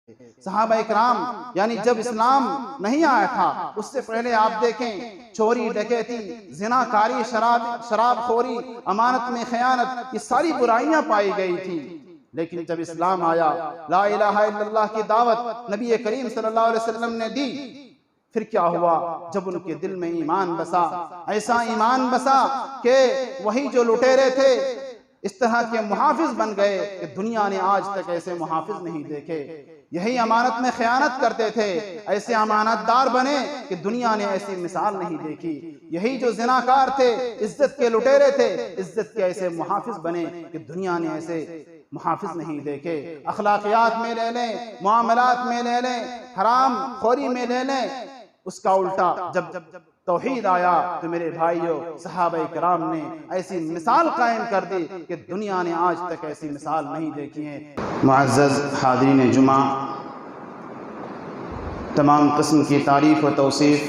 صحابہ اکرام یعنی جب اسلام نہیں آیا تھا اس سے پہلے آپ دیکھیں چوری ڈکیتی زناکاری شراب خوری امانت میں خیانت یہ ساری برائیاں پائی گئی تھی، لیکن جب اسلام آیا لا الہ الا اللہ کی دعوت نبی کریم صلی اللہ علیہ وسلم نے دی، پھر کیا ہوا؟ جب ان کے دل میں ایمان بسا، ایسا ایمان بسا کہ وہی جو لٹیرے تھے اس طرح کے محافظ بن گئے کہ دنیا نے آج تک ایسے محافظ نہیں دیکھے۔ یہی امانت میں خیانت کرتے تھے، ایسے امانت دار بنے کہ دنیا نے ایسی مثال نہیں دیکھی۔ یہی جو زناکار تھے، عزت کے لٹیرے تھے، عزت کے ایسے محافظ بنے کہ دنیا نے ایسے محافظ نہیں دیکھے۔ اخلاقیات میں لے لیں، معاملات میں لے لیں، حرام خوری میں لے لیں، اس کا الٹا جب توحید آیا تو میرے بھائیوں صحابہ کرام نے ایسی مثال قائم کر دی کہ دنیا نے آج تک ایسی مثال نہیں دیکھی ہے۔ معزز حاضرین جمعہ، تمام قسم کی تعریف و توصیف،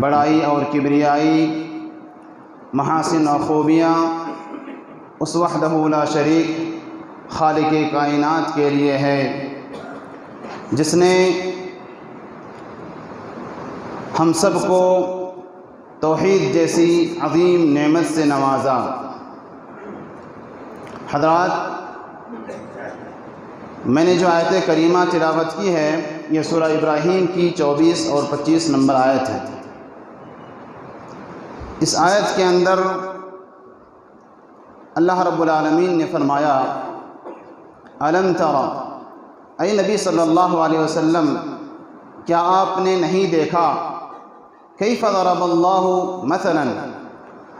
بڑائی اور کبریائی، محاسن و خوبیاں اس وحدہ لا شریک خالق کائنات کے لیے ہے جس نے ہم سب کو توحید جیسی عظیم نعمت سے نوازا۔ حضرات، میں نے جو آیت کریمہ تلاوت کی ہے یہ سورہ ابراہیم کی 24 اور 25 نمبر آیت ہے۔ اس آیت کے اندر اللہ رب العالمین نے فرمایا الم تر، اے نبی صلی اللہ علیہ وسلم کیا آپ نے نہیں دیکھا کیف ضرب اللہ مثلا،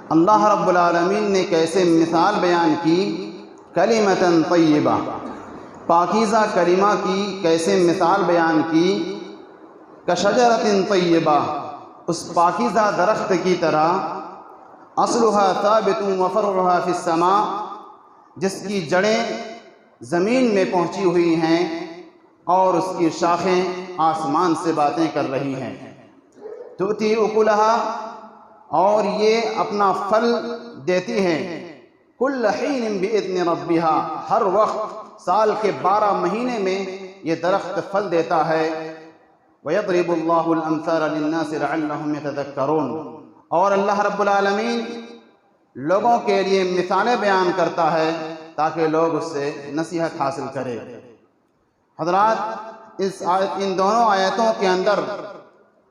اللہ رب العالمین نے کیسے مثال بیان کی، کلمۃ طیبہ، پاکیزہ کلمہ کی کیسے مثال بیان کی، کشجرۃ طیبہ، اس پاکیزہ درخت کی طرح، اصلها ثابت وفرعها فی السماء، جس کی جڑیں زمین میں پہنچی ہوئی ہیں اور اس کی شاخیں آسمان سے باتیں کر رہی ہیں، تؤتی اکلہا، اور یہ اپنا پھل دیتی ہیں، کل حین باذن ربہا، ہر وقت سال کے 12 مہینے میں یہ درخت پھل دیتا ہے، وَيَضْرِبُ اللَّهُ الْأَمْثَالَ لِلنَّاسِ لَعَلَّهُمْ يَتَذَكَّرُونَ، اور اللہ رب العالمین لوگوں کے لیے مثالیں بیان کرتا ہے تاکہ لوگ اس سے نصیحت حاصل کرے۔ حضرات، ان دونوں آیتوں کے اندر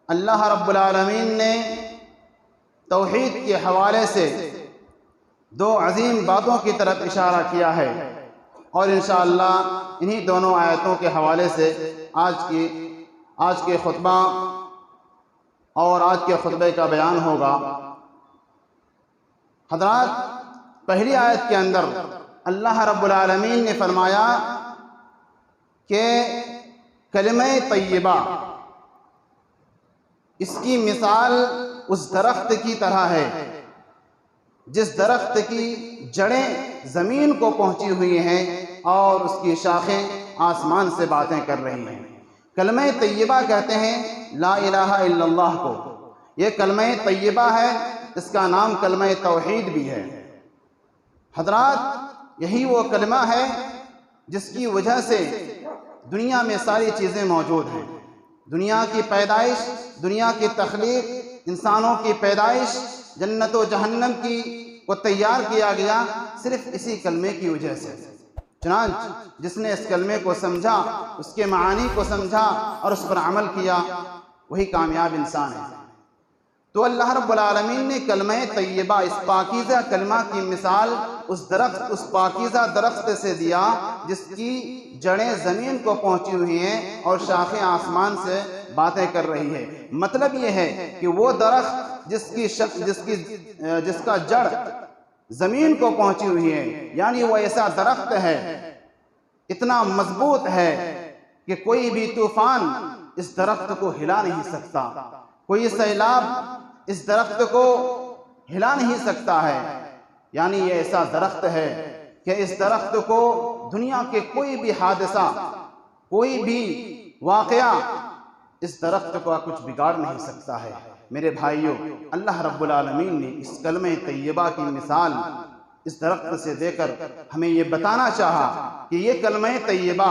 اللہ رب العالمین نے توحید کے حوالے سے 2 عظیم باتوں کی طرف اشارہ کیا ہے، اور انشاءاللہ انہی دونوں آیتوں کے حوالے سے آج کے خطبہ اور آج کے خطبے کا بیان ہوگا۔ حضرات، پہلی آیت کے اندر اللہ رب العالمین نے فرمایا کہ کلمہ طیبہ، اس کی مثال اس درخت کی طرح ہے جس درخت کی جڑیں زمین کو پہنچی ہوئی ہیں اور اس کی شاخیں آسمان سے باتیں کر رہی ہیں۔ کلمہ طیبہ کہتے ہیں لا الہ الا اللہ کو، یہ کلمہ طیبہ ہے، اس کا نام کلمہ توحید بھی ہے۔ حضرات، یہی وہ کلمہ ہے جس کی وجہ سے دنیا میں ساری چیزیں موجود ہیں، دنیا کی پیدائش، دنیا کی تخلیق، انسانوں کی پیدائش، جنت و جہنم کو تیار کیا گیا صرف اسی کلمے کی وجہ سے۔ چنانچہ جس نے اس کلمے کو سمجھا، اس کے معانی کو سمجھا اور اس پر عمل کیا، وہی کامیاب انسان ہے۔ تو اللہ رب العالمین نے کلمہ طیبہ، اس پاکیزہ کلمہ کی مثال اس پاکیزہ درخت سے دیا جس کی جڑیں زمین کو پہنچی ہوئی ہیں اور شاخیں آسمان سے باتیں کر رہی ہے۔ مطلب یہ ہے کہ وہ درخت جس کا جڑ زمین کو پہنچی ہوئی ہے، یعنی وہ ایسا درخت ہے، اتنا مضبوط ہے کہ کوئی بھی طوفان اس درخت کو ہلا نہیں سکتا، کوئی سیلاب اس درخت کو ہلا نہیں سکتا ہے۔ یعنی یہ ایسا درخت ہے کہ اس درخت کو دنیا کے کوئی بھی حادثہ، کوئی بھی واقعہ اس درخت کو کچھ بگاڑ نہیں سکتا ہے۔ میرے بھائیوں، اللہ رب العالمین نے اس کلمہ طیبہ کی مثال اس درخت سے دے کر ہمیں یہ بتانا چاہا کہ یہ کلمہ طیبہ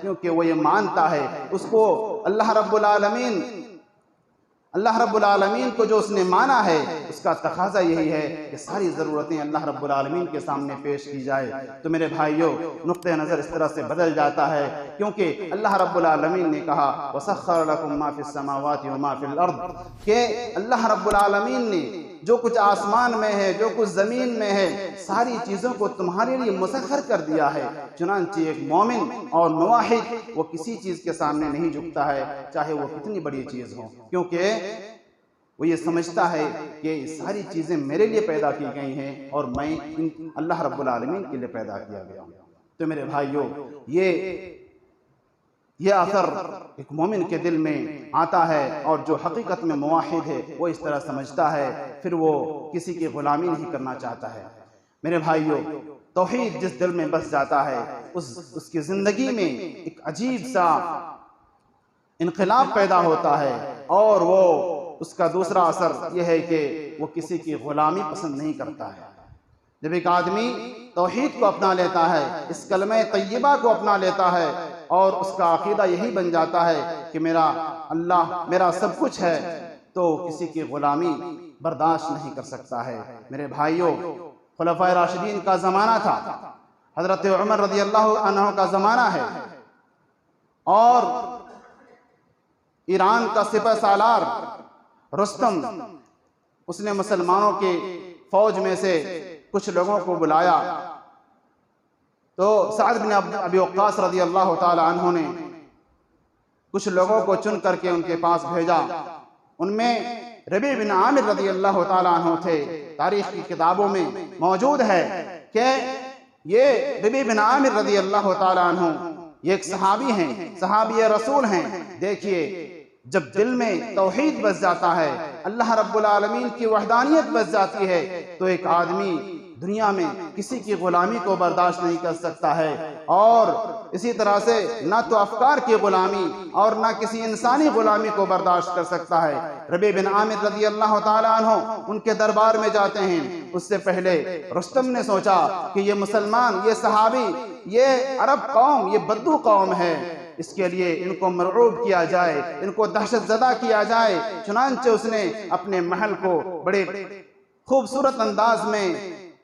کیونکہ وہ یہ مانتا ہے اس کو اللہ رب العالمین کو جو اس نے مانا ہے، اس کا تقاضا یہی ہے کہ ساری ضرورتیں اللہ رب العالمین کے سامنے پیش کی جائے۔ تو میرے بھائیوں، نقطہ نظر اس طرح سے بدل جاتا ہے، کیونکہ اللہ رب العالمین نے کہا وَسَخَّرَ لَكُم مَّا فِي السَّمَاوَاتِ وَمَا فِي الْأَرْضِ، کہ اللہ رب العالمین نے جو کچھ آسمان میں ہے، جو کچھ زمین میں ہے، ساری چیزوں کو تمہارے لیے مسخر کر دیا ہے۔ چنانچہ ایک مومن اور موحد وہ کسی چیز کے سامنے نہیں جھکتا ہے، چاہے وہ کتنی بڑی چیز ہو، کیونکہ وہ یہ سمجھتا ہے کہ یہ ساری چیزیں میرے لیے پیدا کی گئی ہیں اور میں اللہ رب العالمین کے لیے پیدا کیا گیا ہوں۔ تو میرے بھائیوں، یہ اثر ایک مومن کے دل میں آتا ہے، اور جو حقیقت میں موحد ہے وہ اس طرح سمجھتا ہے، پھر وہ کسی کی غلامی نہیں کرنا چاہتا ہے۔ میرے بھائیوں، توحید جس دل میں بس جاتا ہے، اس کی زندگی میں ایک عجیب سا انقلاب پیدا ہوتا ہے، اور وہ اس کا دوسرا اثر یہ ہے کہ وہ کسی کی غلامی پسند نہیں کرتا ہے۔ جب ایک آدمی توحید کو اپنا لیتا ہے، اس کلمہ طیبہ کو اپنا لیتا ہے، اور اس کا عقیدہ یہی بن جاتا ہے کہ میرا اللہ میرا سب کچھ ہے، تو کسی کی غلامی برداشت نہیں کر سکتا ہے۔ میرے بھائیوں، خلفائے راشدین کا زمانہ تھا، حضرت عمر رضی اللہ عنہ کا زمانہ ہے، اور ایران کا سپہ سالار رستم، اس نے مسلمانوں کی فوج میں سے کچھ لوگوں کو بلایا، تو سعد بن ابی وقاص رضی اللہ تعالی عنہ نے کچھ لوگوں کو چن کر کے ان کے پاس بھیجا۔ ان میں ربیع بن عامر رضی اللہ تعالی عنہ تھے۔ تاریخ کی کتابوں میں موجود ہے کہ یہ ربیع بن عامر رضی اللہ تعالی عنہ یہ ایک صحابی ہیں، صحابی رسول ہیں۔ دیکھیے، جب دل میں توحید بس جاتا ہے، اللہ رب العالمین کی وحدانیت بس جاتی ہے، تو ایک آدمی دنیا میں کسی کی غلامی کو برداشت نہیں کر سکتا ہے، اور اسی طرح سے نہ تو افکار کی غلامی اور نہ کسی انسانی غلامی کو برداشت کر سکتا ہے۔ ربیع بن عامر رضی اللہ تعالی عنہ ان کے دربار میں جاتے ہیں۔ اس سے پہلے رستم نے سوچا کہ یہ مسلمان، یہ صحابی، یہ عرب قوم، یہ بدو قوم ہے، اس کے لیے ان کو مرعوب کیا جائے، ان کو دہشت زدہ کیا جائے۔ چنانچہ اس نے اپنے محل کو بڑے خوبصورت انداز میں،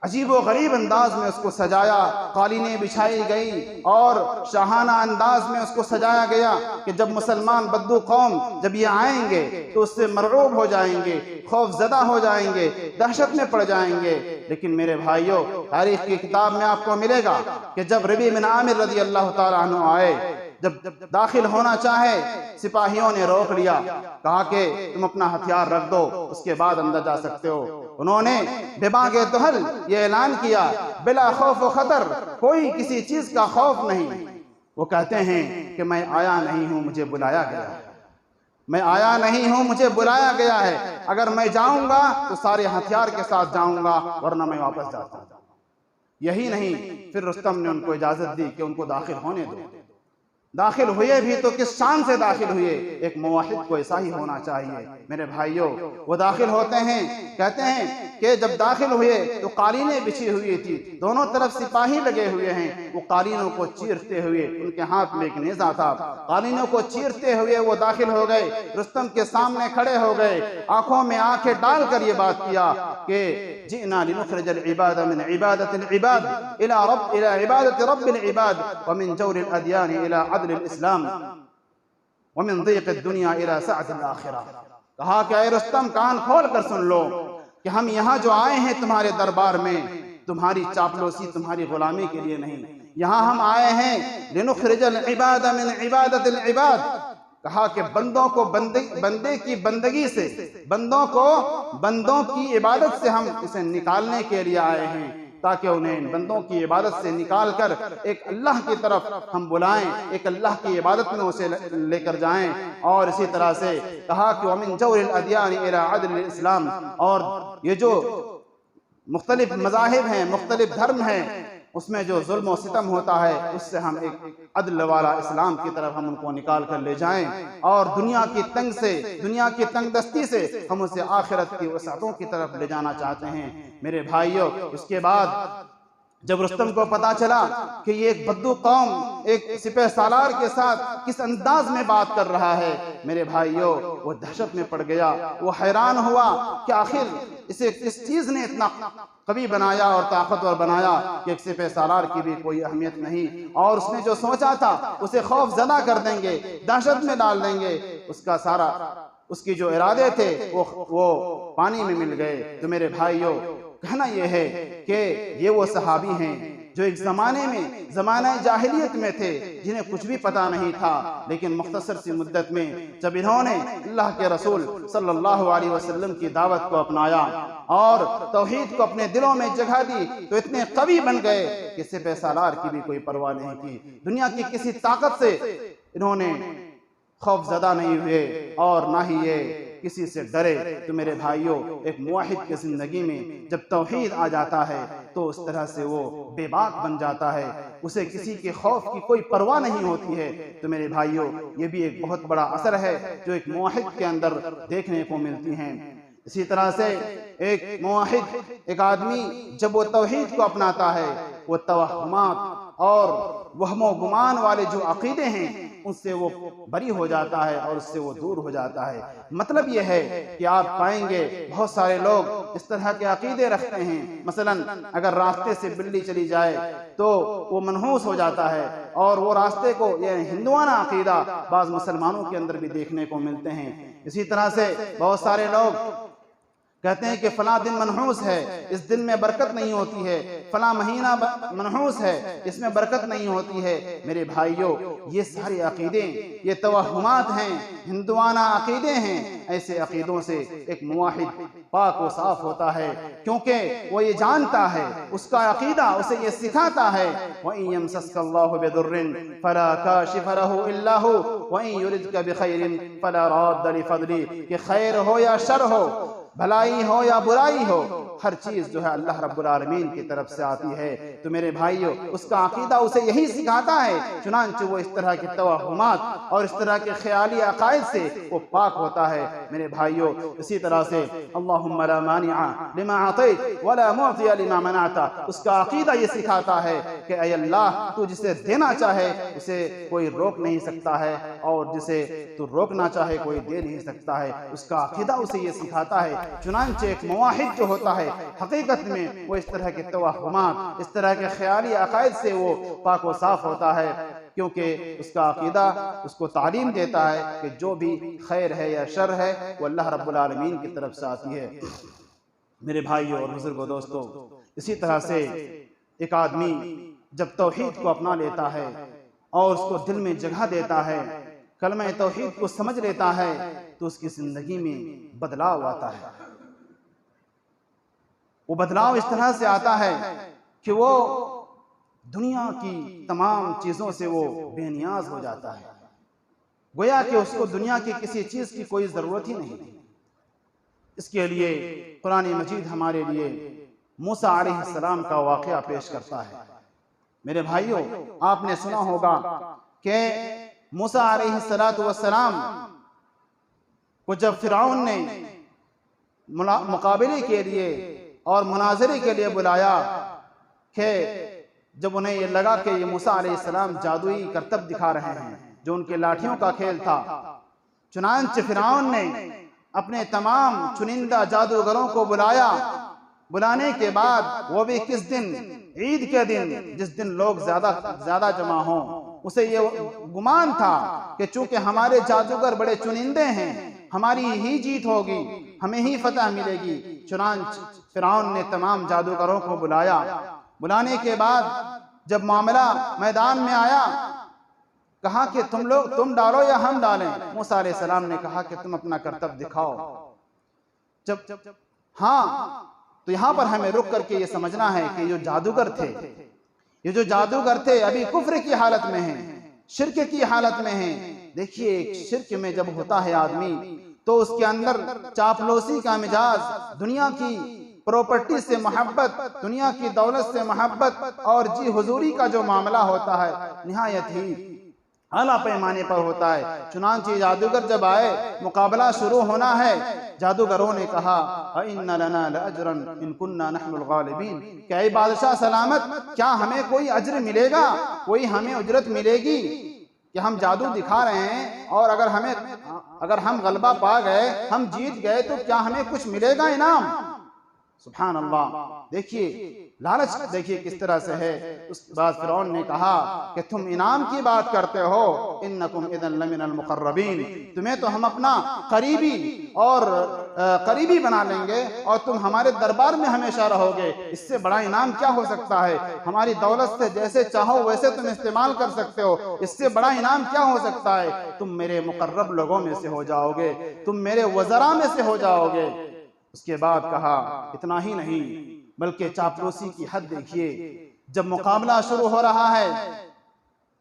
عجیب و غریب انداز میں اس کو سجایا، قالینیں بچھائی گئی، اور شاہانہ انداز میں اس کو سجایا گیا کہ جب مسلمان بدو قوم جب یہ آئیں گے تو اس سے مرعوب ہو جائیں گے، خوف زدہ ہو جائیں گے، دہشت میں پڑ جائیں گے۔ لیکن میرے بھائیوں، تاریخ کی کتاب میں آپ کو ملے گا کہ جب ربیع بن عامر رضی اللہ تعالی عنہ آئے، جب داخل ہونا چاہے، سپاہیوں نے روک لیا، کہا کہ تم اپنا ہتھیار رکھ دو، اس کے بعد اندر جا سکتے ہو۔ انہوں نے بباغ دہل یہ اعلان کیا، بلا خوف و خطر، کوئی کسی چیز کا خوف نہیں۔ وہ کہتے ہیں کہ میں آیا نہیں ہوں، مجھے بلایا گیا ہے، میں آیا نہیں ہوں، مجھے بلایا گیا ہے، اگر میں جاؤں گا تو سارے ہتھیار کے ساتھ جاؤں گا، ورنہ میں واپس جاتا ہوں۔ یہی نہیں، پھر رستم نے ان کو اجازت دی کہ ان کو داخل ہونے دو۔ داخل ہوئے بھی تو کس شان سے داخل ہوئے؟ ایک موحد کو ایسا ہی ہونا چاہیے۔ میرے بھائیوں، وہ داخل ہوتے ہیں، کہتے ہیں کہ جب داخل ہوئے تو قالینیں بچھی ہوئی تھی، دونوں طرف سپاہی لگے ہوئے ہیں، وہ قالینوں کو چیرتے ہوئے، ان کے ہاتھ میں ایک نیزہ تھا، قالینوں کو چیرتے ہوئے وہ داخل ہو گئے، رستم کے سامنے کھڑے ہو گئے، آنکھوں میں آنکھیں ڈال کر یہ بات کیا کہ جئنا لنخرج العباد من عبادة العباد إلى عبادة رب العباد ومن جور الأديان إلى عدل الإسلام ومن ضيق الدنيا إلى سعة الآخرة۔ کہا کہ اے رستم، کان کھول کر سن لو کہ ہم یہاں جو آئے ہیں تمہارے دربار میں، تمہاری چاپلوسی، تمہاری غلامی کے لیے نہیں، یہاں ہم آئے ہیں لنخرج العباد من عبادة العباد۔ کہا کہ بندوں کو بندے کی بندگی سے، بندوں کو بندوں کی عبادت سے ہم اسے نکالنے کے لیے آئے ہیں، تاکہ انہیں بندوں کی عبادت سے نکال کر ایک اللہ کی طرف ہم بلائیں، ایک اللہ کی عبادت میں اسے لے کر جائیں۔ اور اسی طرح سے کہا کہ وَمِن جَوْرِ الْأَدْيَانِ إِلَىٰ عَدْلِ الْإِسْلَامِ، اور یہ جو مختلف مذاہب ہیں، مختلف دھرم ہیں، اس میں جو ظلم و ستم ہوتا ہے، اس سے ہم ایک عدل والا اسلام کی طرف ہم ان کو نکال کر لے جائیں، اور دنیا کی تنگ دستی سے ہم اسے آخرت کی وسعتوں کی طرف لے جانا چاہتے ہیں۔ میرے بھائیوں، اس کے بعد جب رستم کو پتا چلا کہ یہ ایک بدو قوم ایک سپہ سالار کے ساتھ کس انداز میں بات کر رہا ہے، میرے بھائیوں وہ دہشت میں پڑ گیا، وہ حیران ہوا کہ آخر اسے کس چیز نے اتنا قوی بنایا اور طاقتور بنایا کہ ایک سپہ سالار کی بھی کوئی اہمیت نہیں، اور اس نے جو سوچا تھا اسے خوف زدہ کر دیں گے، دہشت میں ڈال دیں گے، اس کی جو ارادے تھے وہ پانی میں مل گئے۔ تو میرے بھائیوں کہنا یہ ہے کہ یہ وہ صحابی ہیں جو ایک زمانے میں زمانہ جاہلیت میں تھے، جنہیں کچھ بھی پتا نہیں تھا، لیکن مختصر سی مدت میں جب انہوں نے اللہ کے رسول صلی اللہ علیہ وسلم کی دعوت کو اپنایا اور توحید کو اپنے دلوں میں جگہ دی تو اتنے قوی بن گئے کہ سپہ سالار کی بھی کوئی پرواہ نہیں کی، دنیا کی کسی طاقت سے انہوں نے خوف زدہ نہیں ہوئے اور نہ ہی یہ کسی سے ڈرے۔ تو میرے بھائیوں ایک موحد کی زندگی میں جب توحید آ جاتا ہے تو اس طرح سے وہ بے باک بن جاتا ہے، اسے کسی کے خوف کی کوئی پرواہ نہیں ہوتی ہے۔ تو میرے بھائیوں یہ بھی ایک بہت بڑا اثر ہے جو ایک موحد کے اندر دیکھنے کو ملتی ہیں۔ اسی طرح سے ایک موحد ایک آدمی جب وہ توحید کو اپناتا ہے وہ توہمات اور وہم و گمان والے جو عقیدے ہیں ان سے وہ بری ہو جاتا ہے اور اس سے وہ دور ہو جاتا ہے۔ مطلب یہ ہے کہ آپ پائیں گے بہت سارے لوگ اس طرح کے عقیدے رکھتے ہیں، مثلا اگر راستے سے بلی چلی جائے تو وہ منحوس ہو جاتا ہے، اور وہ راستے کو یہ ہندوانہ عقیدہ بعض مسلمانوں کے اندر بھی دیکھنے کو ملتے ہیں۔ اسی طرح سے بہت سارے لوگ کہتے ہیں کہ فلاں دن منحوس ہے، اس دن میں برکت نہیں ہوتی ہے، فلاں مہینہ منحوس ہے، اس میں برکت نہیں ہوتی ہے۔ میرے بھائیوں یہ سارے عقیدے یہ توہمات ہیں، ہندوانہ عقیدے ہیں۔ ایسے عقیدوں سے ایک موحد پاک و صاف ہوتا ہے، کیونکہ وہ یہ جانتا ہے، اس کا عقیدہ اسے یہ سکھاتا ہے وَإِن يَمْسَسْكَ اللَّهُ بِضُرٍّ فَلَا كَاشِفَ لَهُ إِلَّا هُوَ وَإِن يُرِدْكَ بِخَيْرٍ فَلَا رَادَّ لِفَضْلِهِ، کہ خیر ہو یا شر ہو، بھلائی ہو یا برائی ہو، ہر چیز جو ہے اللہ رب العالمین کی طرف سے آتی ہے۔ تو میرے بھائیوں اس کا عقیدہ اسے یہی سکھاتا ہے، چنانچہ وہ اس طرح کے توہمات اور اس طرح کے خیالی عقائد سے وہ پاک ہوتا ہے۔ میرے بھائیوں اسی طرح سے اللہم لا مانع لما عطیت ولا معطی لما منعت، اس کا عقیدہ یہ سکھاتا ہے کہ اے اللہ تو جسے دینا چاہے اسے کوئی روک نہیں سکتا ہے، اور جسے تو روکنا چاہے کوئی دے نہیں سکتا ہے، اس کا عقیدہ اسے یہ سکھاتا ہے۔ چنانچہ ایک موحد جو ہوتا ہے حقیقت میں وہ اس طرح کے توہمات اس طرح کے خیالی عقائد سے وہ پاک و صاف ہوتا ہے، کیونکہ اس کا عقیدہ اس کو تعلیم دیتا ہے کہ جو بھی خیر ہے یا شر ہے وہ اللہ رب العالمین کی طرف سے آتی ہے۔ میرے بھائیوں اور بزرگوں دوستوں اسی طرح سے ایک آدمی جب توحید کو اپنا لیتا ہے اور اس کو دل میں جگہ دیتا ہے، کلمہ توحید کو سمجھ لیتا ہے، تو اس کی زندگی میں بدلاؤ آتا ہے۔ وہ بدلاؤ اس طرح سے آتا ہے کہ وہ دنیا کی تمام چیزوں سے وہ بے نیاز ہو جاتا ہے، گویا کہ اس کو دنیا کی کسی چیز کی کوئی ضرورت ہی نہیں۔ اس کے لیے قرآن مجید ہمارے لیے موسیٰ علیہ السلام کا واقعہ پیش کرتا ہے۔ میرے بھائیوں آپ نے سنا ہوگا کہ موسیٰ علیہ السلام کو جب فرعون نے مقابلے کے لیے اور مناظرے کے لیے بلایا، کہ جب انہیں یہ لگا کہ یہ موسیٰ علیہ السلام جادوئی کرتب دکھا رہے ہیں جو ان کے لاٹھیوں کا کھیل تھا، چنانچہ فرعون نے اپنے تمام چنندہ جادوگروں کو بلایا۔ بلانے کے بعد وہ بھی کس دن؟ عید کے دن، جس دن لوگ زیادہ جمع ہوں۔ اسے یہ گمان تھا کہ چونکہ ہمارے جادوگر بڑے چنندے ہیں ہماری ہی جیت ہوگی، ہمیں ہی فتح ملے گی۔ چنانچہ فرعون نے تمام جادوگروں کو بلایا۔ بلانے کے بعد جب معاملہ میدان میں آیا، کہا کہ تم ڈالو یا ہم ڈالیں؟ موسیٰ علیہ السلام نے کہا کہ تم اپنا کرتب دکھاؤ۔ جب ہاں تو یہاں پر ہمیں رک کر کے یہ سمجھنا ہے کہ یہ جو جادوگر تھے ابھی کفر کی حالت میں ہیں، شرک کی حالت میں ہیں۔ دیکھیے ایک شرک میں جب ہوتا ہے آدمی تو اس کے اندر چاپلوسی کا مزاج، دنیا کی پراپرٹی سے محبت، دنیا کی دولت سے محبت اور جی حضوری کا جو معاملہ ہوتا ہے نہایت ہی اعلیٰ پیمانے پر ہوتا ہے۔ چنانچہ جادوگر جب آئے، مقابلہ شروع ہونا ہے، جادوگروں نے کہا وَإِنَّ لَنَا لَأَجْرًا إِن كُنَّا نَحْنُ الْغَالِبِينَ کہ اے بادشاہ سلامت، کیا ہمیں کوئی اجر ملے گا، کوئی ہمیں اجرت ملے گی کہ ہم جادو دکھا رہے ہیں، اور اگر ہم غلبہ پا گئے، ہم جیت گئے تو کیا ہمیں کچھ ملے گا انعام؟ سبحان اللہ، دیکھیے لالچ دیکھیے کس طرح سے ہے۔ اس کے بعد فرعون نے کہا کہ تم انعام کی بات کرتے ہو، انکم اذا لمن المقربین، تمہیں تو ہم اپنا قریبی بنا لیں گے اور تم ہمارے دربار میں ہمیشہ رہو گے، اس سے بڑا انعام کیا ہو سکتا ہے؟ ہماری دولت سے جیسے چاہو ویسے تم استعمال کر سکتے ہو، اس سے بڑا انعام کیا ہو سکتا ہے؟ تم میرے مقرب لوگوں میں سے ہو جاؤ گے، تم میرے وزراء میں سے ہو جاؤ گے۔ اس کے بعد کہا اتنا ہی نہیں بلکہ چاپلوسی کی حد دیکھیے، جب مقابلہ شروع ہو رہا ہے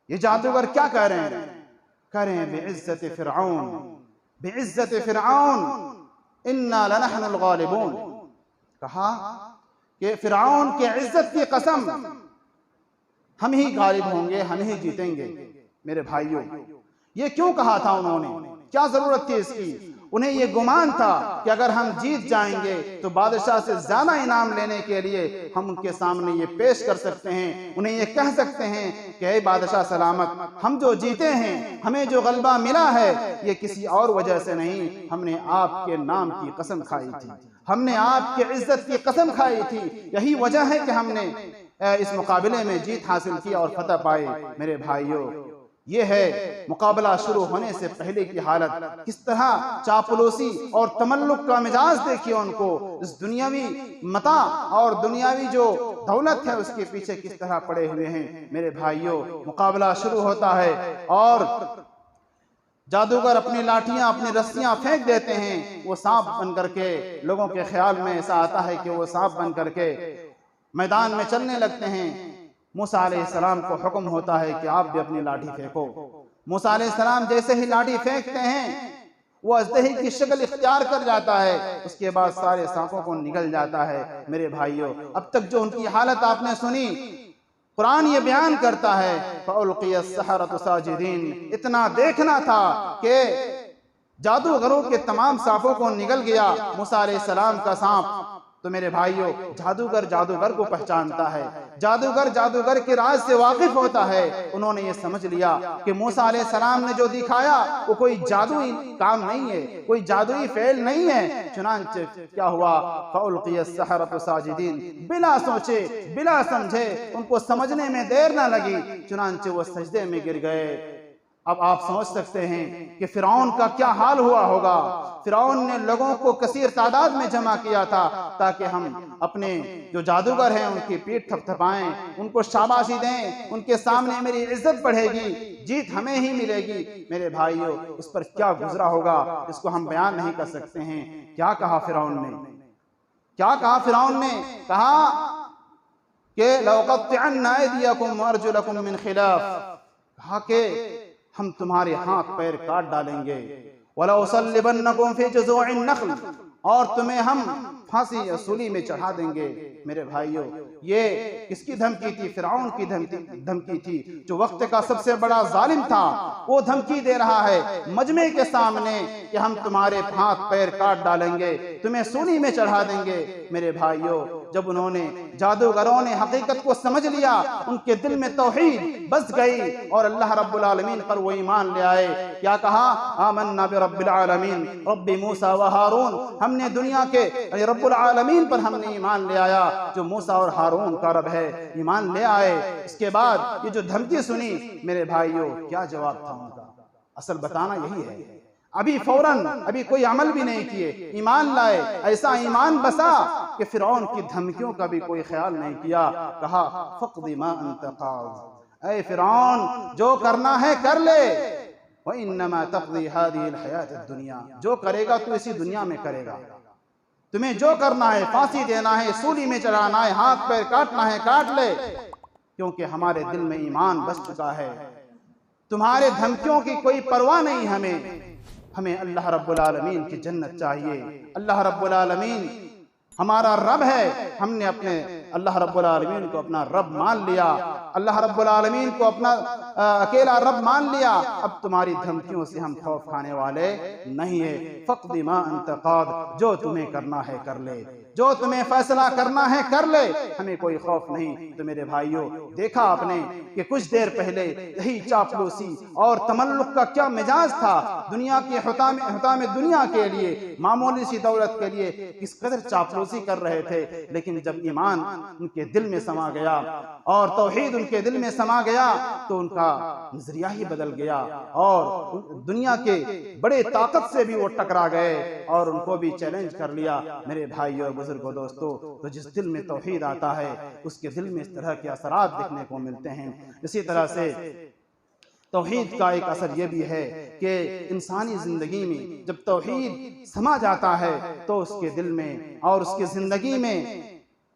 یہ جادوگر کیا کہہ رہے ہیں؟ کہہ رہے ہیں بعزت فرعون انا لنحن الغالبون، کہا کہ فرعون کے عزت کی قسم ہم ہی غالب ہوں گے، ہم ہی جیتیں گے۔ میرے بھائیوں، یہ کیوں کہا تھا انہوں نے؟ کیا ضرورت تھی اس کی؟ انہیں یہ گمان تھا کہ اگر ہم جیت جائیں گے تو بادشاہ سے زیادہ انعام لینے کے لیے ہم ان کے سامنے یہ پیش کر سکتے ہیں، انہیں یہ کہہ سکتے ہیں کہ اے بادشاہ سلامت، ہم جو جیتے ہیں، ہمیں جو غلبہ ملا ہے، یہ کسی اور وجہ سے نہیں، ہم نے آپ کے نام کی قسم کھائی تھی، ہم نے آپ کی عزت کی قسم کھائی تھی، یہی وجہ ہے کہ ہم نے اس مقابلے میں جیت حاصل کی اور فتح پائی۔ میرے بھائیوں، یہ ہے مقابلہ شروع ہونے سے پہلے کی حالت، کس طرح چاپلوسی اور تملق کا مزاج دیکھیے ان کو، اس دنیاوی متاع اور دنیاوی جو دولت ہے اس کے پیچھے کس طرح پڑے ہوئے ہیں۔ میرے بھائیوں، مقابلہ شروع ہوتا ہے اور جادوگر اپنی لاٹھیاں، اپنی رسیاں پھینک دیتے ہیں، وہ سانپ بن کر کے، لوگوں کے خیال میں ایسا آتا ہے کہ وہ سانپ بن کر کے میدان میں چلنے لگتے ہیں۔ موسیٰ علیہ السلام کو حکم ہوتا ہے کہ آپ بھی اپنی لاٹھی پھینکو۔ موسیٰ علیہ السلام جیسے ہی لاٹھی پھینکتے ہیں وہ اژدہے کی شکل اختیار کر جاتا ہے، اس کے بعد سارے سانپوں کو نگل جاتا ہے۔ میرے بھائیوں، اب تک جو ان کی حالت آپ نے سنی، قرآن یہ بیان کرتا ہے فَأُلْقِيَ السَّحَرَةُ سَاجِدِينَ، اتنا دیکھنا تھا کہ جادوگروں کے تمام سانپوں کو نگل گیا موسیٰ علیہ السلام کا سانپ۔ تو میرے بھائیوں، جادوگر کو پہچانتا ہے، جادوگر کے راز سے واقف ہوتا ہے۔ انہوں نے یہ سمجھ لیا کہ موسیٰ علیہ السلام نے جو دکھایا وہ کوئی جادوئی کام نہیں ہے، کوئی جادوئی فعل نہیں ہے۔ چنانچہ کیا ہوا؟ فَأُلْقِيَ السَّحَرَةُ سَاجِدِينَ، بلا سوچے بلا سمجھے، ان کو سمجھنے میں دیر نہ لگی، چنانچہ وہ سجدے میں گر گئے۔ اب آپ سمجھ سکتے ہیں کہ فرعون کا کیا حال ہوا ہوگا۔ فرعون نے لوگوں کو کثیر تعداد میں جمع کیا تھا تاکہ ہم اپنے جو جادوگر ہیں ان کی پیٹھ تھپ تھپائیں، ان کو شاباشی دیں، ان کے سامنے میری عزت بڑھے گی، جیت ہمیں ہی ملے گی۔ میرے بھائیوں، اس پر کیا گزرا ہوگا اس کو ہم بیان نہیں کر سکتے ہیں۔ کیا کہا فرعون نے؟ کہا کہ لَأُقَطِّعَنَّ أَيْدِيَكُمْ وَأَرْجُلَكُمْ مِنْ خِلَافٍ، کہا کہ ہم تمہارے ہاتھ پیر کاٹ ڈالیں گے، وَلَأُصَلِّبَنَّكُمْ فِي جُذُوعِ النَّخْلِ، اور تمہیں ہم پھانسی یا سولی میں چڑھا دیں گے۔ میرے بھائیوں، یہ کس کی دھمکی تھی؟ فرعون کی دھمکی تھی، جو وقت کا سب سے بڑا ظالم تھا۔ وہ دھمکی دے رہا ہے مجمع کے سامنے کہ ہم تمہارے ہاتھ پیر کاٹ ڈالیں گے، تمہیں سولی میں چڑھا دیں گے۔ میرے بھائیوں، جب انہوں نے جادوگروں نے حقیقت کو سمجھ لیا، ان کے دل میں توحید بس گئی اور اللہ رب العالمین پر وہ ایمان لے آئے۔ کیا کہا؟ آمنا برب العالمین رب موسیٰ و ہارون، ہم نے دنیا کے رب العالمین پر ہم نے ایمان لے آیا جو موسیٰ اور ہارون کا رب ہے، ایمان لے آئے۔ اس کے بعد یہ جو دھمکی سنی، میرے بھائیوں کیا جواب تھا ان کا؟ اصل بتانا یہی ہے، ابھی فوراً کوئی عمل بھی نہیں کیے، ایمان لائے، ایسا ایمان بسا کہ فرعون کی دھمکیوں کا بھی کوئی خیال نہیں کیا۔ کہا فَقْضِ مَا أَنْتَ قَاضٍ، اے فرعون جو کرنا ہے کر لے، وَإِنَّمَا تَقْضِي هَذِهِ الْحَيَاةِ الدُّنْيَا، جو کرے گا تو اسی دنیا میں کرے گا، تمہیں جو کرنا ہے پھانسی دینا ہے، سولی میں چڑھانا ہے، ہاتھ پیر کاٹنا ہے کاٹ لے، کیونکہ ہمارے دل میں ایمان بس چکا ہے۔ تمہارے دھمکیوں کی کوئی پرواہ نہیں، ہمیں اللہ رب العالمین کی جنت چاہیے۔ اللہ رب العالمین ہمارا رب ہے، ہم نے اپنے اللہ رب العالمین کو اپنا رب مان لیا۔ اللہ رب العالمین کو اپنا اکیلا رب مان لیا، اب تمہاری دھمکیوں سے ہم خوف کھانے والے نہیں ہیں۔ فَاقْضِ مَا أَنْتَ قَاضٍ، جو تمہیں کرنا ہے کر لے، جو تمہیں فیصلہ کرنا ہے کر لے، ہمیں کوئی خوف نہیں۔ تو میرے بھائیوں، دیکھا آپ نے کہ کچھ دیر پہلے یہی چاپلوسی اور تملق کا کیا مزاج تھا، دنیا کی حطام دنیا کے لیے، معمولی سی دولت کے لیے کس قدر چاپلوسی کر رہے تھے، لیکن جب ایمان ان کے دل میں سما گیا اور توحید ان کے دل میں سما گیا تو ان کا نظریہ ہی بدل گیا، اور دنیا کے بڑے طاقت سے بھی وہ ٹکرا گئے اور ان کو بھی چیلنج کر لیا۔ میرے بھائیوں، بزرگوں، دوستو، تو جس دل میں توحید آتا ہے اس کے دل میں اس طرح کے اثرات دیکھنے کو ملتے ہیں۔ اسی طرح سے توحید کا ایک اثر یہ بھی ہے کہ انسانی زندگی میں جب توحید سما جاتا ہے تو اس کے دل میں اور اس کی زندگی میں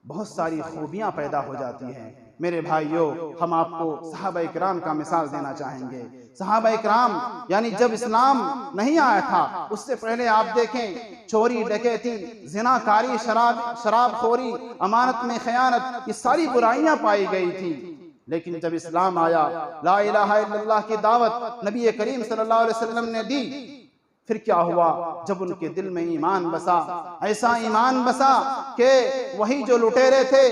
بہت ساری خوبیاں پیدا ہو جاتی ہیں۔ میرے بھائیوں، ہم آپ کو صحابہ کرام کا مثال دینا چاہیں گے۔ صحابہ کرام یعنی جب اسلام نہیں آیا تھا اس سے پہلے آپ دیکھیں، چوری، ڈکیتی، زناکاری، شراب خوری، امانت میں خیانت، یہ ساری برائیاں پائی گئی تھی، لیکن جب اسلام آیا، لا الہ الا اللہ کی دعوت نبی کریم صلی اللہ علیہ وسلم نے دی، پھر کیا ہوا؟ جب ان کے دل میں ایمان بسا، ایسا ایمان بسا کہ وہی جو لٹیرے تھے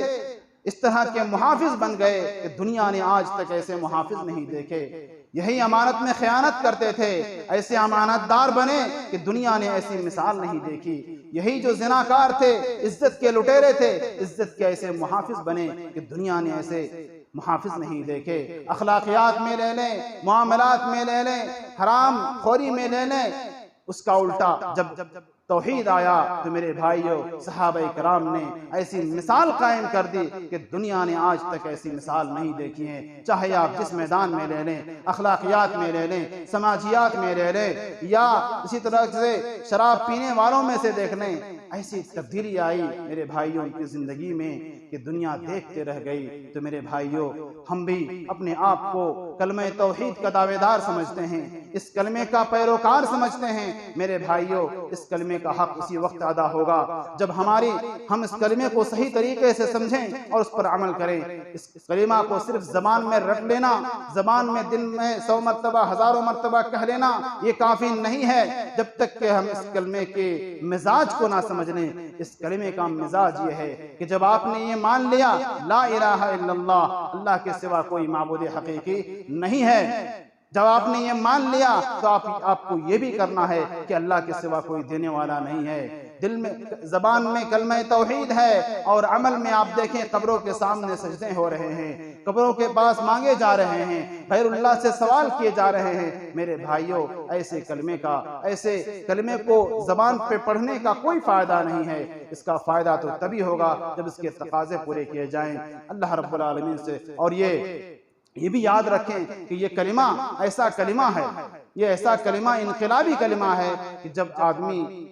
اس طرح کے محافظ بن گئے کہ دنیا نے آج تک ایسے محافظ نہیں دیکھے۔ یہی امانت میں خیانت کرتے تھے، ایسے امانت دار بنے کہ دنیا نے ایسی مثال نہیں دیکھی۔ یہی جو زناکار تھے، عزت کے لٹیرے تھے، عزت کے ایسے محافظ بنے کہ دنیا نے ایسے محافظ نہیں دیکھے۔ اخلاقیات میں لے لیں، معاملات میں لے لیں، حرام خوری میں لے لیں، اس کا الٹا جب توحید آیا تو میرے بھائیوں، صحابہ کرام نے ایسی مثال قائم کر دی کہ دنیا نے آج تک ایسی مثال نہیں دیکھی ہے۔ چاہے آپ جس میدان میں لے لیں، اخلاقیات میں لے لیں، سماجیات میں لے لیں، یا اسی طرح سے شراب پینے والوں میں سے دیکھ لیں، ایسی تبدیلی آئی میرے بھائیوں کی زندگی میں کہ دنیا دیکھتے رہ گئی۔ تو میرے بھائیوں، ہم بھی اپنے آپ کو کلمہ توحید کا دعوے دار سمجھتے ہیں، اس کلمے کا پیروکار سمجھتے ہیں۔ میرے بھائیوں، اس کلمے کا حق اسی وقت ادا ہوگا جب ہم اس کلمے کو صحیح طریقے سے سمجھیں اور اس پر عمل کریں۔ اس کلمہ کو صرف زبان میں رٹ لینا، زبان میں دن میں 100 مرتبہ 1000 مرتبہ کہہ لینا یہ کافی نہیں ہے جب تک کہ ہم اس کلمے کے مزاج کو نہ سمجھ لیں۔ اس کلمے کا مزاج یہ ہے کہ جب آپ نے یہ مان لیا لا الہ الا اللہ، اللہ کے سوا کوئی معبود حقیقی نہیں ہے، جب آپ نے یہ مان لیا تو آپ کو یہ بھی کرنا ہے کہ اللہ کے سوا کوئی دینے والا نہیں ہے۔ دل میں زبان میں کلمہ توحید ہے اور عمل میں آپ دیکھیں قبروں کے سامنے سجدے ہو رہے ہیں، قبروں کے پاس مانگے جا رہے ہیں، غیر اللہ سے سوال کیے جا رہے ہیں۔ میرے بھائیوں، ایسے کلمے کو زبان پہ پڑھنے کا کوئی فائدہ نہیں ہے، اس کا فائدہ تو تبھی ہوگا جب اس کے تقاضے پورے کیے جائیں اللہ رب العالمین سے۔ اور یہ بھی یاد رکھیں کہ یہ کلمہ ایسا کلمہ ہے، یہ ایسا کلمہ انقلابی کلمہ ہے کہ جب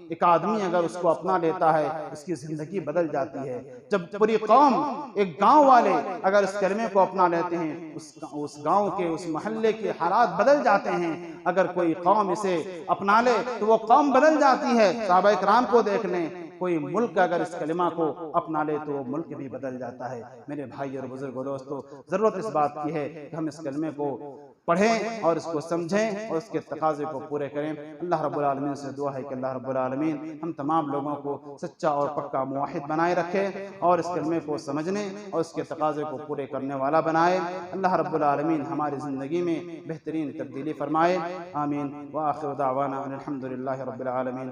ایک آدمی اگر اس کو اپنا لیتا ہے اس کی زندگی بدل جاتی ہے۔ جب پوری قوم، ایک گاؤں والے اگر اس کلمے کو اپنا لیتے ہیں اس گاؤں کے، اس محلے کے حالات بدل جاتے ہیں۔ اگر کوئی قوم اسے اپنا لے تو وہ قوم بدل جاتی ہے۔ صحابہ کرام کو دیکھ لیں، کوئی ملک اگر اس کلمہ کو اپنا لے تو وہ ملک بھی بدل جاتا ہے۔ میرے بھائی اور بزرگوں، دوستو، ضرورت اس بات کی ہے کہ ہم اس کلمے کو پڑھیں اور اس کو سمجھیں اور اس کے تقاضے کو پورے کریں۔ اللہ رب العالمین سے دعا ہے کہ اللہ رب العالمین ہم تمام لوگوں کو سچا اور پکا موحد بنائے رکھے اور اس کلمے کو سمجھنے اور اس کے تقاضے کو پورے کرنے والا بنائے۔ اللہ رب العالمین ہماری زندگی میں بہترین تبدیلی فرمائے۔ آمین۔ وآخر دعوانا ان الحمد للہ رب العالمین۔